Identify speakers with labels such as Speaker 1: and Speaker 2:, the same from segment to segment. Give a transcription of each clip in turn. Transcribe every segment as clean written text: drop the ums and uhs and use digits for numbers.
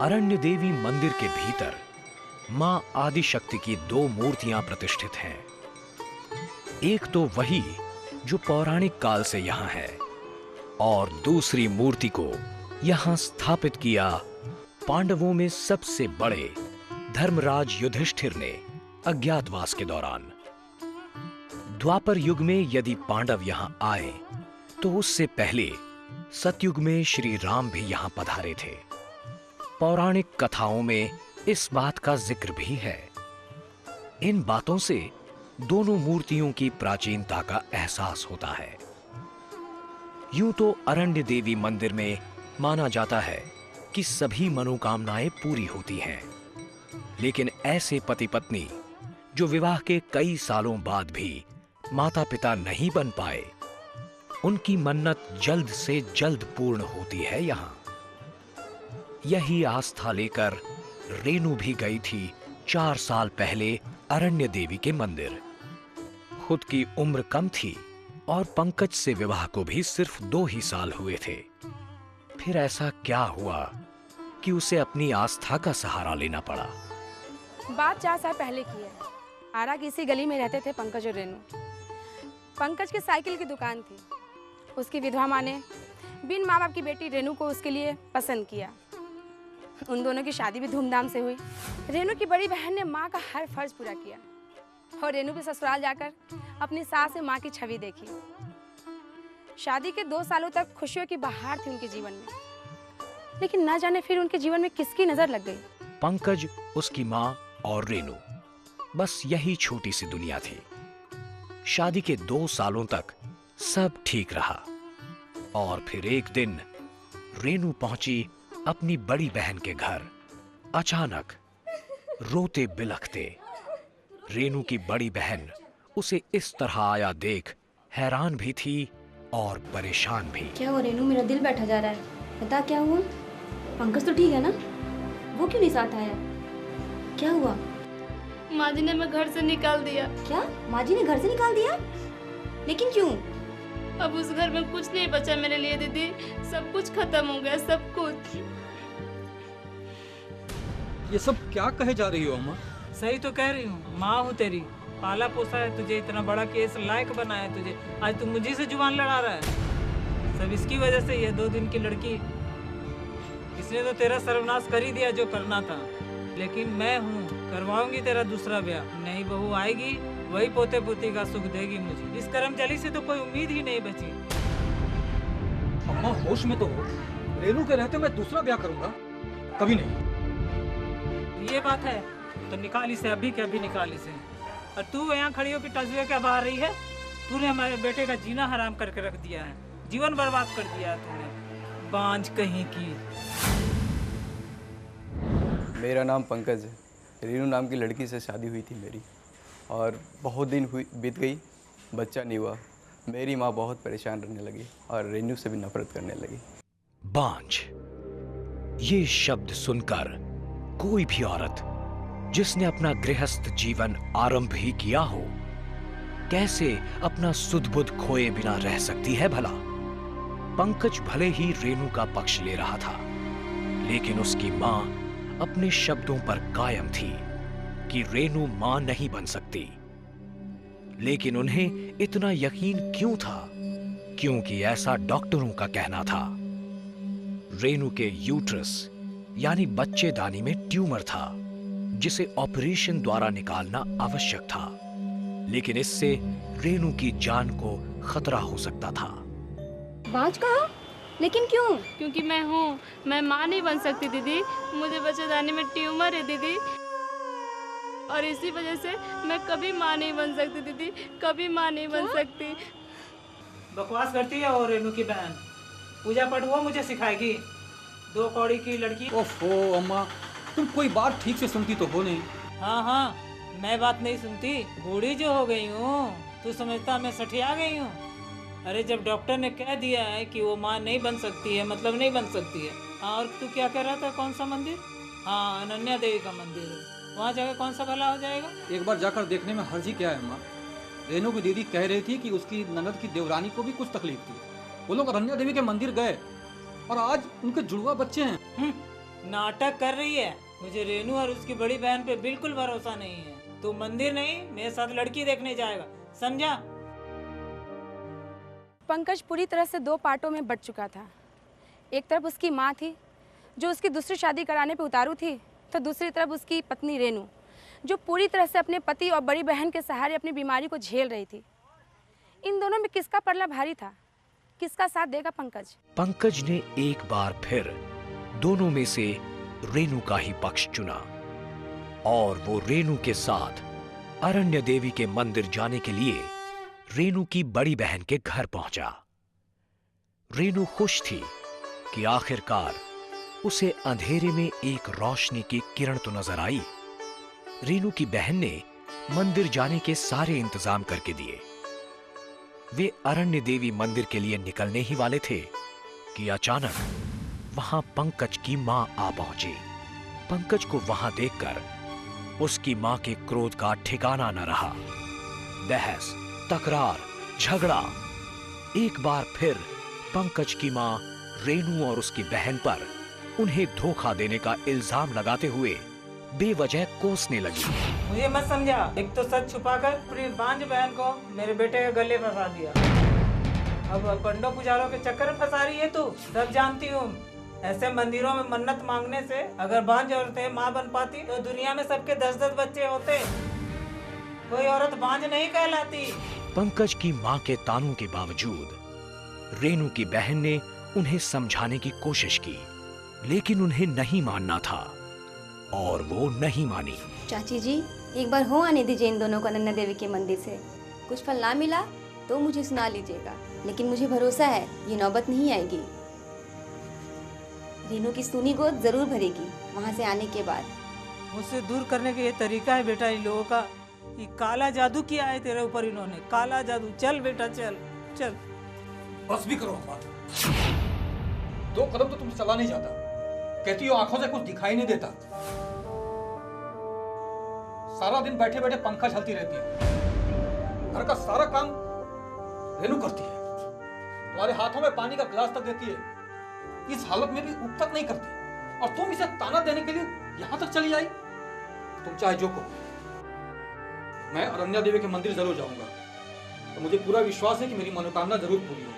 Speaker 1: अरण्य देवी मंदिर के भीतर मां आदिशक्ति की दो मूर्तियां प्रतिष्ठित हैं। एक तो वही जो पौराणिक काल से यहां है और दूसरी मूर्ति को यहां स्थापित किया पांडवों में सबसे बड़े धर्मराज युधिष्ठिर ने अज्ञातवास के दौरान। द्वापर युग में यदि पांडव यहां आए तो उससे पहले सतयुग में श्री राम भी यहां पधारे थे। पौराणिक कथाओं में इस बात का जिक्र भी है। इन बातों से दोनों मूर्तियों की प्राचीनता का एहसास होता है। यूं तो अरण्य देवी मंदिर में माना जाता है कि सभी मनोकामनाएं पूरी होती हैं, लेकिन ऐसे पति पत्नी जो विवाह के कई सालों बाद भी माता पिता नहीं बन पाए, उनकी मन्नत जल्द से जल्द पूर्ण होती है यहां। यही आस्था लेकर रेणु भी गई थी 4 साल पहले अरण्य देवी के मंदिर। खुद की उम्र कम थी और पंकज से विवाह को भी सिर्फ 2 ही साल हुए थे। फिर ऐसा क्या हुआ कि उसे अपनी आस्था का सहारा लेना पड़ा।
Speaker 2: बात 4 साल पहले की है। आरा की इसी गली में रहते थे पंकज और रेणु। पंकज की साइकिल की दुकान थी। उसकी विधवा माँ ने बिन माँ बाप की बेटी रेणु को उसके लिए पसंद किया। उन दोनों की शादी भी धूमधाम से हुई। रेणु की बड़ी बहन ने माँ का हर फर्ज पूरा किया और रेणु भी ससुराल जाकर अपनी सास से माँ की छवि देखी। शादी के 2 सालों तक खुशियों की बहार थी उनके जीवन में, लेकिन ना जाने फिर उनके जीवन में किसकी नजर लग गई।
Speaker 1: पंकज, उसकी माँ और रेणु, बस यही छोटी सी दुनिया थी। शादी के 2 सालों तक सब ठीक रहा और फिर एक दिन रेणु पहुंची अपनी बड़ी बहन के घर। अचानक रोते बिलखते रेणु की बड़ी बहन उसे इस तरह आया देख हैरान भी थी और परेशान भी।
Speaker 3: क्या हुआ रेणु, मेरा दिल बैठा जा रहा है। बता क्या हुआ? पंकज तो ठीक है ना? वो क्यों नहीं साथ आया? क्या हुआ?
Speaker 4: माँ जी ने मैं घर से निकाल दिया।
Speaker 3: क्या? माँ जी ने घर से निकाल दिया? लेकिन क्यों?
Speaker 4: अब उस घर में कुछ नहीं बचा मेरे लिए दीदी। सब कुछ खत्म हो गया, सब कुछ।
Speaker 5: ये सब क्या कहे जा रही हो अम्मा?
Speaker 6: सही तो कह रही हूँ। माँ हूँ तेरी, पाला पोसा है तुझे, इतना बड़ा केस लायक बनाया है तुझे। आज तू मुझे से जुबान लड़ा रहा है। सब इसकी वजह से। ये 2 दिन की लड़की, इसने तो तेरा सर्वनाश कर ही दिया जो करना था। लेकिन मैं हूँ, करवाऊंगी तेरा दूसरा ब्याह। नई बहू आएगी, वही पोते पोती का सुख देगी मुझे। इस कर्मचारी से तो कोई उम्मीद ही नहीं बची।
Speaker 5: अम्मा होश में तो हो। रेणु के रहते मैं दूसरा ब्याह करूंगा? कभी नहीं।
Speaker 6: ये बात है तो निकाल इसे, अभी के अभी निकाल इसे। और तू यहाँ खड़ी होकर तस्वीर क्या बहा रही है? तूने हमारे बेटे का जीना हराम करके रख दिया है, जीवन बर्बाद कर दिया है तूने, बांझ कहीं की।
Speaker 7: मेरा नाम पंकज है। रेणु नाम की लड़की से शादी हुई थी मेरी, और बहुत दिन बीत गई, बच्चा नहीं हुआ। मेरी माँ बहुत परेशान रहने लगी और रेणु से भी नफरत करने लगी।
Speaker 1: बांझ, ये शब्द सुनकर कोई भी औरत जिसने अपना गृहस्थ जीवन आरंभ ही किया हो, कैसे अपना सुध बुध खोए बिना रह सकती है भला। पंकज भले ही रेणु का पक्ष ले रहा था, लेकिन उसकी मां अपने शब्दों पर कायम थी कि रेणु मां नहीं बन सकती। लेकिन उन्हें इतना यकीन क्यों था? क्योंकि ऐसा डॉक्टरों का कहना था। रेणु के यूट्रस यानी बच्चेदानी में ट्यूमर था, जिसे ऑपरेशन द्वारा निकालना आवश्यक था, लेकिन इससे रेणु की जान को खतरा हो सकता था।
Speaker 3: बांझ कहा? लेकिन क्यों?
Speaker 4: क्योंकि मैं हूँ, मैं माँ नहीं बन सकती दीदी। मुझे बच्चेदानी में ट्यूमर है दीदी, और इसी वजह से मैं कभी माँ नहीं बन सकती दीदी, कभी माँ नहीं बन सकती।
Speaker 6: बकवास करती है। और रेणु की बहन पूजा पाठ वो मुझे सिखाएगी, 2 कौड़ी की लड़की।
Speaker 5: ओफो अम्मा, तुम कोई बात ठीक से सुनती तो हो नहीं।
Speaker 6: हाँ हाँ, मैं बात नहीं सुनती। बूढ़ी जो हो गई हूँ, तू समझता मैं सठिया गई हूँ? अरे जब डॉक्टर ने कह दिया है कि वो माँ नहीं बन सकती है, मतलब नहीं बन सकती है। हाँ, और तू क्या कह रहा था? कौन सा मंदिर? हाँ, अनन्या देवी का मंदिर है। वहाँ जाकर कौन सा भला हो जाएगा?
Speaker 5: एक बार जाकर देखने में हर्जी क्या है अम्मा? रेणु की दीदी कह रही थी कि उसकी ननद की देवरानी को भी कुछ तकलीफ थी। वो लोग अनन्या देवी के मंदिर गए और आज उनके जुड़वा बच्चे हैं।
Speaker 6: नाटक कर रही है। मुझे रेनू और उसकी बड़ी बहन पे बिल्कुल भरोसा नहीं है। तू मंदिर नहीं, मेरे साथ लड़की देखने जाएगा, समझा?
Speaker 2: पंकज पूरी तरह से दो पार्टों में बट चुका था। एक तरफ उसकी माँ थी जो उसकी दूसरी शादी कराने पे उतारू थी, तो दूसरी तरफ उसकी पत्नी रेनू जो पूरी तरह से अपने पति और बड़ी बहन के सहारे अपनी बीमारी को झेल रही थी। इन दोनों में किसका पलड़ा भारी था? किसका साथ देगा पंकज?
Speaker 1: पंकज ने एक बार फिर दोनों में से रेनू का ही पक्ष चुना और वो रेनू के साथ अरण्य देवी के मंदिर जाने के लिए रेनू की बड़ी बहन के घर पहुंचा। रेनू खुश थी कि आखिरकार उसे अंधेरे में एक रोशनी की किरण तो नजर आई। रेनू की बहन ने मंदिर जाने के सारे इंतजाम करके दिए। वे अरण्य देवी मंदिर के लिए निकलने ही वाले थे कि अचानक वहां पंकज की मां आ पहुंची। पंकज को वहां देखकर उसकी मां के क्रोध का ठिकाना न रहा। बहस, तकरार, झगड़ा। एक बार फिर पंकज की मां रेनू और उसकी बहन पर उन्हें धोखा देने का इल्जाम लगाते हुए बेवजह कोसने लगी।
Speaker 6: मुझे मत समझा। एक तो सच छुपाकर अपनी बांझ बहन को मेरे बेटे के गले फंसा दिया। अब पंडो पुजारों के चक्कर में फंसा रही है तू। सब जानती हूँ। ऐसे मंदिरों में मन्नत मांगने से अगर बांझ औरतें माँ बन पाती तो दुनिया में सबके 10-10 बच्चे होते। कोई औरत बांझ नहीं कहलाती।
Speaker 1: पंकज की मां के तानों के बावजूद रेनू की बहन ने उन्हें समझाने की कोशिश की, लेकिन उन्हें नहीं मानना था और वो नहीं मानी।
Speaker 3: चाची जी, एक बार हो आने दीजिए इन दोनों को अनन्या देवी के मंदिर से। कुछ फल ना मिला तो मुझे सुना लीजिएगा, लेकिन मुझे भरोसा है ये नौबत नहीं आएगी। रेनू की सूनी गोद जरूर भरेगी वहाँ से आने के बाद।
Speaker 6: मुझसे दूर करने का ये तरीका है बेटा इन लोगों का। ये काला जादू किया है तेरे ऊपर इन्होंने, काला जादू। चल बेटा चल चल।
Speaker 5: बस भी करो अम्मा। 2 कदम तो तुम चला नहीं जाता। कहती हो आंखों से कुछ दिखाई नहीं देता। सारा दिन बैठे बैठे पंखा चलती रहती है। घर का सारा काम रेनू करती है। तुम्हारे हाथों में पानी का गिलास तक देती है। इस हालत में भी उठ तक नहीं करती और तुम इसे ताना देने के लिए यहां तक चली आई। तुम चाहे जो कहो, मैं अरण्या देवी के मंदिर जरूर जाऊंगा। तो मुझे पूरा विश्वास है कि मेरी मनोकामना जरूर पूरी होगी।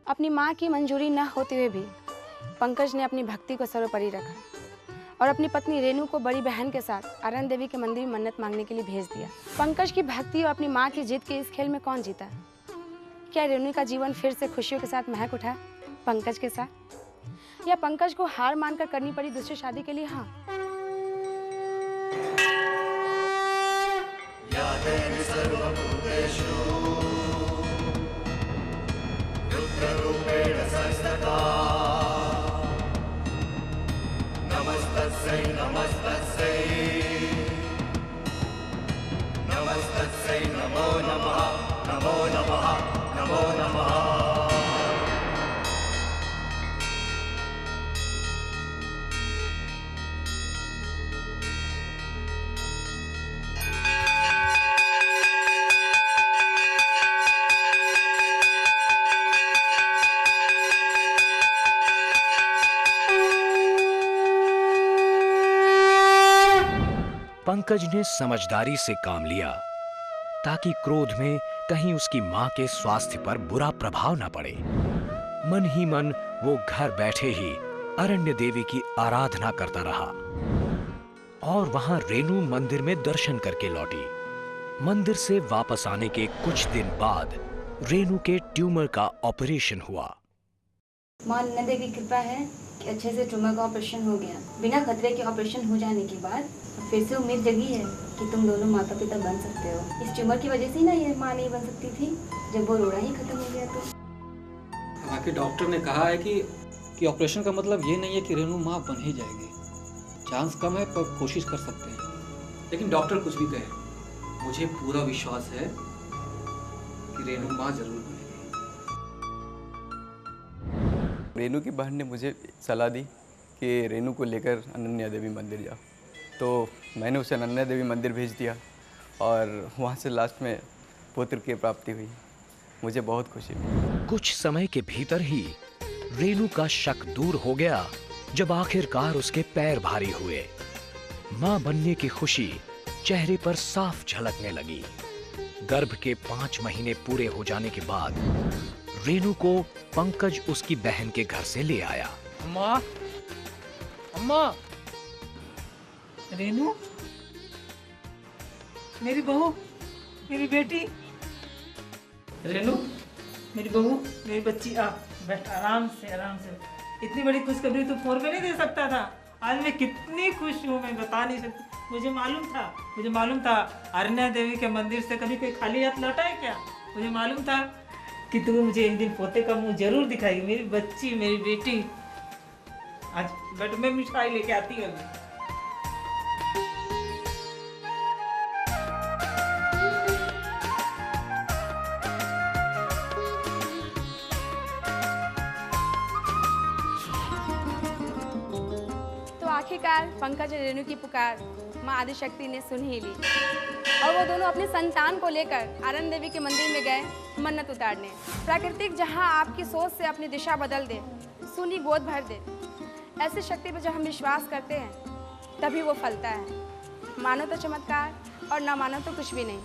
Speaker 2: अपनी माँ की मंजूरी न होते हुए भी पंकज ने अपनी भक्ति को सर्वोपरि रखा और अपनी पत्नी रेनू को बड़ी बहन के साथ अरण्य देवी के मंदिर में मन्नत मांगने के लिए भेज दिया। पंकज की भक्ति और अपनी माँ की जिद के इस खेल में कौन जीता? क्या रेनू का जीवन फिर से खुशियों के साथ महक उठा पंकज के साथ, या पंकज को हार मानकर करनी पड़ी दूसरी शादी के लिए? हाँ,
Speaker 1: पंकज ने समझदारी से काम लिया ताकि क्रोध में कहीं उसकी मां के स्वास्थ्य पर बुरा प्रभाव न पड़े। मन ही मन वो घर बैठे ही अरण्य देवी की आराधना करता रहा और वहां रेनू मंदिर में दर्शन करके लौटी। मंदिर से वापस आने के कुछ दिन बाद रेनू के ट्यूमर का ऑपरेशन हुआ।
Speaker 3: माँ अनन्या देवी की कृपा है कि अच्छे से ट्यूमर का ऑपरेशन हो गया। बिना खतरे के ऑपरेशन हो जाने के बाद फिर से उम्मीद जगी है कि तुम दोनों माता पिता बन सकते हो। इस ट्यूमर की वजह से ही ना ये माँ नहीं बन सकती थी जब वो रोना ही खत्म हो गया। तो
Speaker 5: हालांकि डॉक्टर ने कहा है कि ऑपरेशन का मतलब ये नहीं है कि रेनू माँ बन ही जाएगी। चांस कम है पर कोशिश कर सकते हैं। लेकिन डॉक्टर कुछ भी कहे, मुझे पूरा विश्वास है कि रेनू माँ जरूर बनेगी।
Speaker 7: रेनू की बहन ने मुझे सलाह दी कि रेनू को लेकर अनन्या देवी मंदिर जाओ, तो मैंने उसे अनन्या देवी मंदिर भेज दिया और वहाँ से लास्ट में पुत्र की प्राप्ति हुई। मुझे बहुत खुशी हुई।
Speaker 1: कुछ समय के भीतर ही रेनू का शक दूर हो गया जब आखिरकार उसके पैर भारी हुए। मां बनने की खुशी चेहरे पर साफ झलकने लगी। गर्भ के 5 महीने पूरे हो जाने के बाद रेनू को पंकज उसकी बहन के घर से ले आया।
Speaker 5: अम्मा, अम्मा,
Speaker 6: रेनू, मेरी बहू, मेरी बेटी। रेनू, मेरी बहू, मेरी बच्ची, आ बैठ आराम से, आराम से। इतनी बड़ी खुशखबरी तू फोन पे नहीं दे सकता था? आज मैं कितनी खुश हूँ, मैं बता नहीं सकती। मुझे मालूम था अरण्या देवी के मंदिर से कभी कोई खाली हाथ लौटा है क्या? मुझे मालूम था कि तू मुझे एक दिन पोते का मुंह जरूर दिखाएगी। मेरी बच्ची, मेरी बेटी। आज बैठ, मैं मिठाई लेके आती हूँ।
Speaker 2: तो आखिरकार पंकज और रेनू की पुकार माँ आदिशक्ति ने सुन ही ली और वो दोनों अपनी संतान को लेकर आनंद देवी के मंदिर में गए मन्नत उतारने। प्राकृतिक जहाँ आपकी सोच से अपनी दिशा बदल दे, सुनी गोद भर दे, ऐसी शक्ति पर जब हम विश्वास करते हैं तभी वो फलता है। मानो तो चमत्कार और ना मानो तो कुछ भी नहीं।